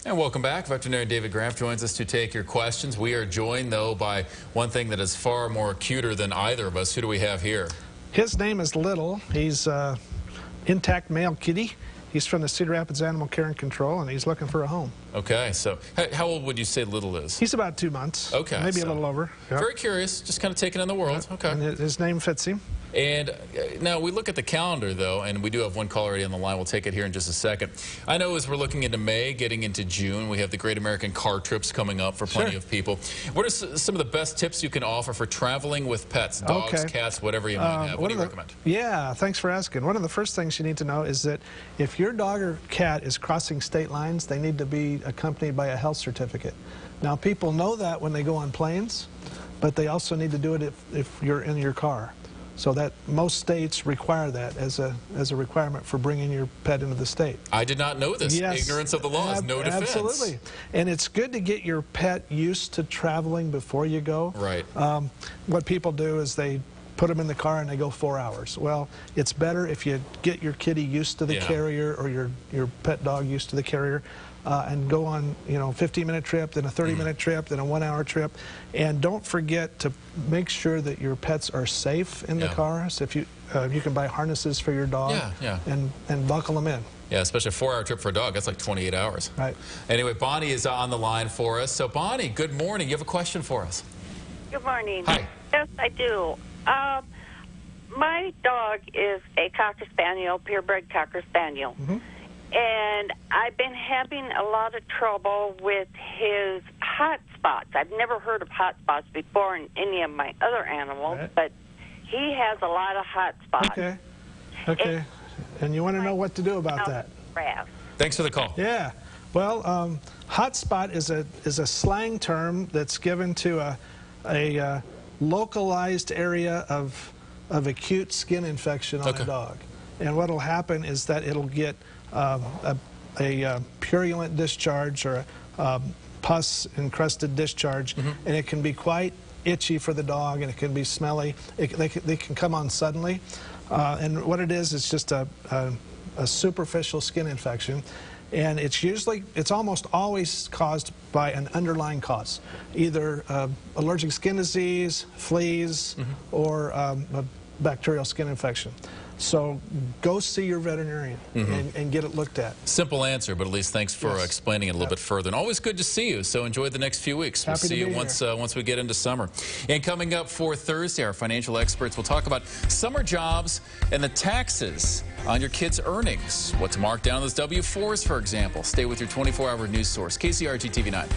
And welcome back. Veterinarian David Graff joins us to take your questions. We are joined, though, by one thing that is far more cuter than either of us. Who do we have here? His name is Little. He's an intact male kitty. He's from the Cedar Rapids Animal Care and Control, and he's looking for a home. Okay, so how old would you say Little is? He's about 2 months. Okay. Maybe a little over. Yep. Very curious, just kind of taking in the world. Okay. And his name fits him. And now we look at the calendar, though, and we do have one caller already on the line. We'll take it here in just a second. I know as we're looking into May, getting into June, we have the Great American Car Trips coming up for plenty of people. What are some of the best tips you can offer for traveling with pets, dogs, cats, whatever you might have? What do you recommend? Yeah, thanks for asking. One of the first things you need to know is that if your dog or cat is crossing state lines, they need to be accompanied by a health certificate. Now, people know that when they go on planes, but they also need to do it if you're in your car. So that most states require that as a requirement for bringing your pet into the state. I did not know this. Yes. Ignorance of the law is no defense. Absolutely. And it's good to get your pet used to traveling before you go. Right. What people do is they put them in the car and they go 4 hours. Well, it's better if you get your kitty used to the carrier or your pet dog used to the carrier and go on, 15-minute trip, then a 30-minute trip, then a 1-hour trip. And don't forget to make sure that your pets are safe in the car. So if you can buy harnesses for your dog and buckle them in. Yeah, especially a 4-hour trip for a dog. That's like 28 hours. Right. Anyway, Bonnie is on the line for us. So, Bonnie, good morning. You have a question for us. Good morning. Hi. Yes, I do. My dog is a Cocker Spaniel, purebred Cocker Spaniel. And I've been having a lot of trouble with his hot spots. I've never heard of hot spots before in any of my other animals, but he has a lot of hot spots. Okay. And you want to know what to do about that? Thanks for the call. Yeah. Well, hot spot is a slang term that's given to a localized area of acute skin infection on a dog. And what will happen is that it'll get a purulent discharge or a pus-encrusted discharge, and it can be quite itchy for the dog, and it can be smelly. They can come on suddenly, and what it is just a superficial skin infection, and it's almost always caused by an underlying cause, either allergic skin disease, fleas, or a bacterial skin infection. So go see your veterinarian and get it looked at. Simple answer, but at least thanks for explaining it a little bit further. And always good to see you, so enjoy the next few weeks. We'll see you once we get into summer. And coming up for Thursday, our financial experts will talk about summer jobs and the taxes on your kids' earnings. What to mark down those W-4s, for example. Stay with your 24-hour news source, KCRG-TV 9.